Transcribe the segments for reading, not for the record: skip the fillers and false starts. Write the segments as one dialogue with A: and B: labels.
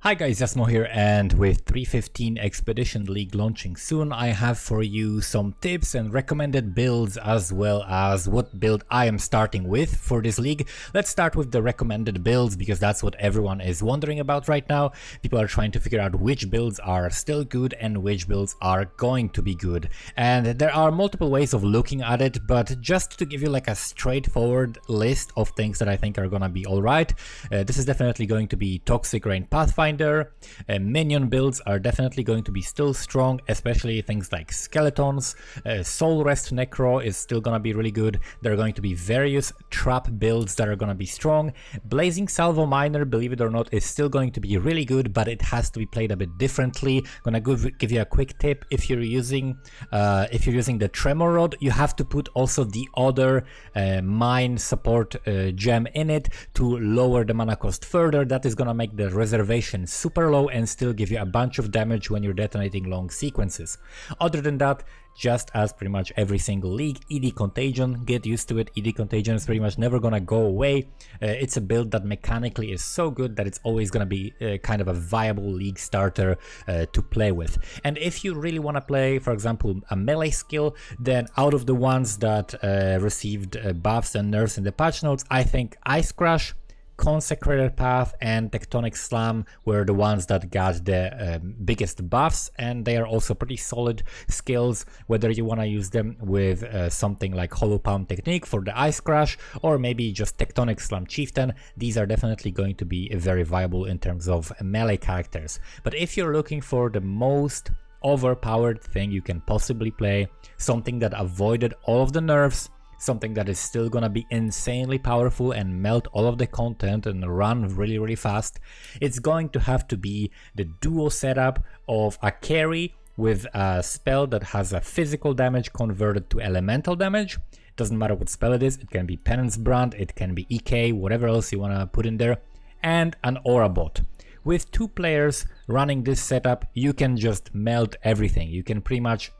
A: Hi guys, Asmo here, and with 3.15 Expedition League launching soon, I have for you some tips and recommended builds as well as what build I am starting with for this league. Let's start with the recommended builds because that's what everyone is wondering about right now. People are trying to figure out which builds are still good and which builds are going to be good. And there are multiple ways of looking at it, but just to give you like a straightforward list of things that I think are gonna be alright, this is definitely going to be Toxic Rain Pathfinder. Minion builds are definitely going to be still strong, especially things like skeletons. Soul Rest Necro is still gonna be really good. There are going to be various trap builds that are gonna be strong. Blazing Salvo Miner, believe it or not, is still going to be really good, but it has to be played a bit differently. Gonna give you a quick tip: if you're using the Tremor Rod, you have to put also the other mine support gem in it to lower the mana cost further. That is gonna make the reservation super low and still give you a bunch of damage when you're detonating long sequences. Other than that, just as pretty much every single league, ED Contagion, get used to it. ED Contagion is pretty much never gonna go away. It's a build that mechanically is so good that it's always gonna be kind of a viable league starter to play with. And if you really want to play, for example, a melee skill, then out of the ones that received buffs and nerfs in the patch notes, I think Ice Crash, Consecrated Path and Tectonic Slam were the ones that got the biggest buffs, and they are also pretty solid skills, whether you want to use them with something like Hollow Palm Technique for the Ice Crash or maybe just Tectonic Slam Chieftain. These are definitely going to be very viable in terms of melee characters. But if you're looking for the most overpowered thing you can possibly play, something that avoided all of the nerfs, something that is still gonna be insanely powerful and melt all of the content and run really fast, it's going to have to be the duo setup of a carry with a spell that has a physical damage converted to elemental damage. Doesn't matter what spell it is, it can be Penance Brand, it can be EK, whatever else you wanna put in there, and an Aura Bot. With two players running this setup, you can just melt everything. You can pretty much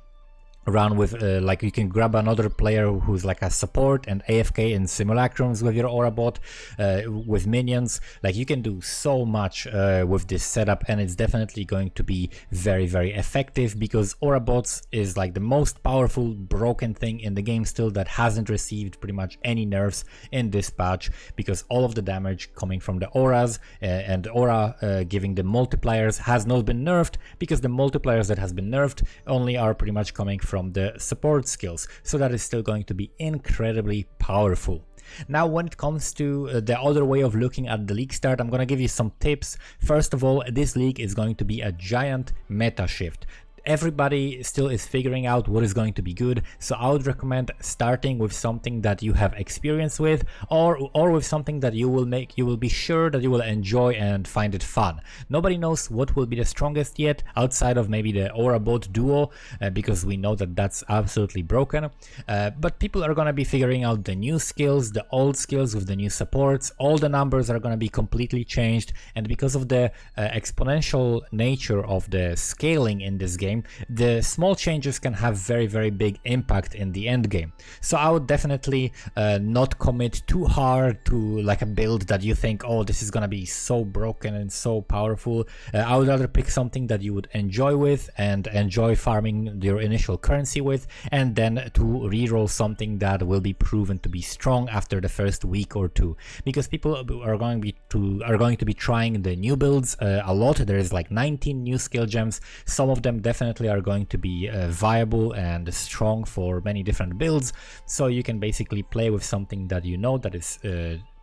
A: run with like you can grab another player who's like a support and AFK in simulacrums with your Aura Bot, with minions. Like, you can do so much with this setup, and it's definitely going to be very effective because Aura Bots is like the most powerful broken thing in the game still that hasn't received pretty much any nerfs in this patch, because all of the damage coming from the auras and aura giving the multipliers has not been nerfed, because the multipliers that has been nerfed only are pretty much coming from the support skills, so that is still going to be incredibly powerful. Now, when it comes to the other way of looking at the league start, I'm gonna give you some tips. First of all, this league is going to be a giant meta shift. Everybody still is figuring out what is going to be good, so I would recommend starting with something that you have experience with, or with something that you will be sure that you will enjoy and find it fun. Nobody knows what will be the strongest yet, outside of maybe the Aura Bot duo, because we know that that's absolutely broken. But people are gonna be figuring out the new skills, the old skills with the new supports. All the numbers are gonna be completely changed, and because of the exponential nature of the scaling in this game, the small changes can have very big impact in the end game. So I would definitely not commit too hard to like a build that you think, oh, this is gonna be so broken and so powerful. I would rather pick something that you would enjoy with and enjoy farming your initial currency with, and then to reroll something that will be proven to be strong after the first week or two, because people are going to be trying the new builds a lot. There is like 19 new skill gems. Some of them definitely are going to be viable and strong for many different builds, so you can basically play with something that you know that is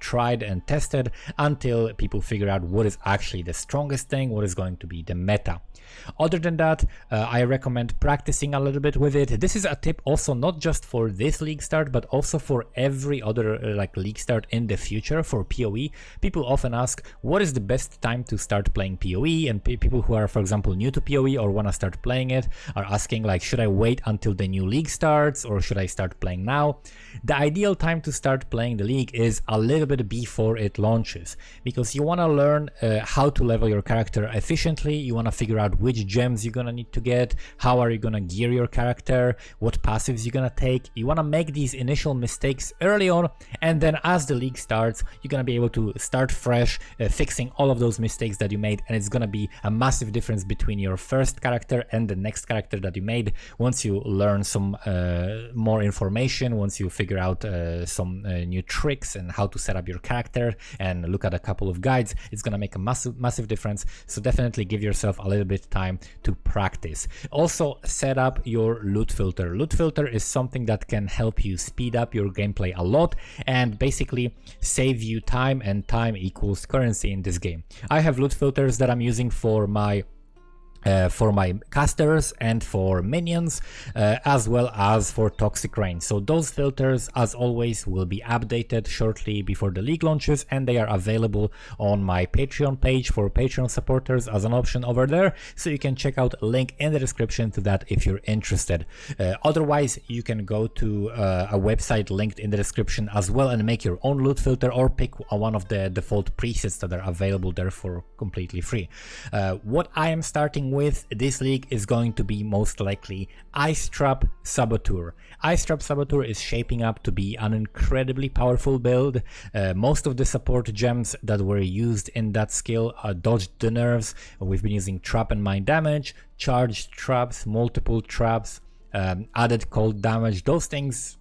A: tried and tested until people figure out what is actually the strongest thing, what is going to be the meta. Other than that, I recommend practicing a little bit with it. This is a tip also not just for this league start, but also for every other like league start in the future for POE. People often ask, what is the best time to start playing POE? And people who are, for example, new to POE or want to start playing it are asking, like, should I wait until the new league starts or should I start playing now? The ideal time to start playing the league is a little bit before it launches, because you want to learn how to level your character efficiently. You want to figure out which gems you're gonna need to get, how are you gonna gear your character, what passives you're gonna take. You want to make these initial mistakes early on, and then as the league starts, you're gonna be able to start fresh, fixing all of those mistakes that you made, and it's gonna be a massive difference between your first character and the next character that you made once you learn some more information, once you figure out some new tricks and how to set up your character and look at a couple of guides. It's gonna make a massive difference. So definitely give yourself a little bit time to practice. Also, set up your loot filter. Loot filter is something that can help you speed up your gameplay a lot and basically save you time, and time equals currency in this game. I have loot filters that I'm using for my casters and for minions, as well as for toxic rain. So those filters, as always, will be updated shortly before the league launches, and they are available on my Patreon page for Patreon supporters as an option over there. So you can check out link in the description to that if you're interested. Otherwise, you can go to a website linked in the description as well and make your own loot filter, or pick one of the default presets that are available there for completely free. What I am starting with this league is going to be most likely Ice Trap Saboteur. Ice Trap Saboteur is shaping up to be an incredibly powerful build. Most of the support gems that were used in that skill dodged the nerfs. We've been using trap and mine damage, charged traps, multiple traps, added cold damage. Those things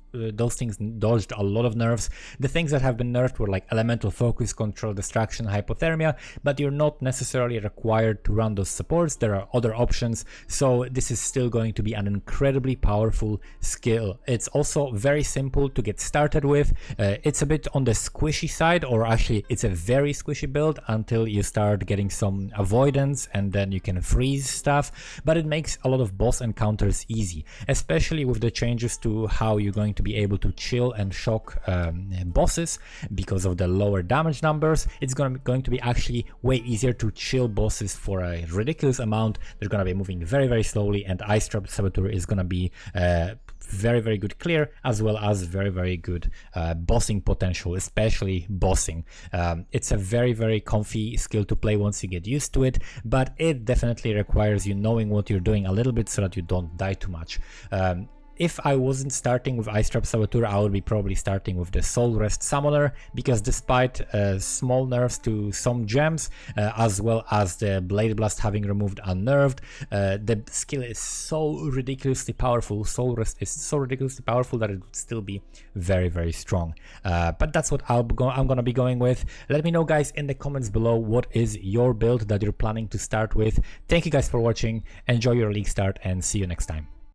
A: dodged a lot of nerfs. The things that have been nerfed were like elemental focus, control, distraction, hypothermia, but you're not necessarily required to run those supports. There are other options, so this is still going to be an incredibly powerful skill. It's also very simple to get started with. It's a bit on the squishy side, or actually it's a very squishy build until you start getting some avoidance, and then you can freeze stuff, but it makes a lot of boss encounters easy, especially with the changes to how you're going to be able to chill and shock bosses. Because of the lower damage numbers, it's going to be actually way easier to chill bosses for a ridiculous amount. They're going to be moving very slowly, and Ice Trap Saboteur is going to be very good clear, as well as very good bossing potential, especially bossing. It's a very comfy skill to play once you get used to it, but it definitely requires you knowing what you're doing a little bit so that you don't die too much. If I wasn't starting with Ice Trap Saboteur, I would be probably starting with the Soul Rest Summoner, because despite small nerfs to some gems, as well as the Blade Blast having removed unnerved, the skill is so ridiculously powerful. Soul Rest is so ridiculously powerful that it would still be very strong. But that's what I'm gonna be going with. Let me know, guys, in the comments below what is your build that you're planning to start with. Thank you guys for watching. Enjoy your League Start, and see you next time.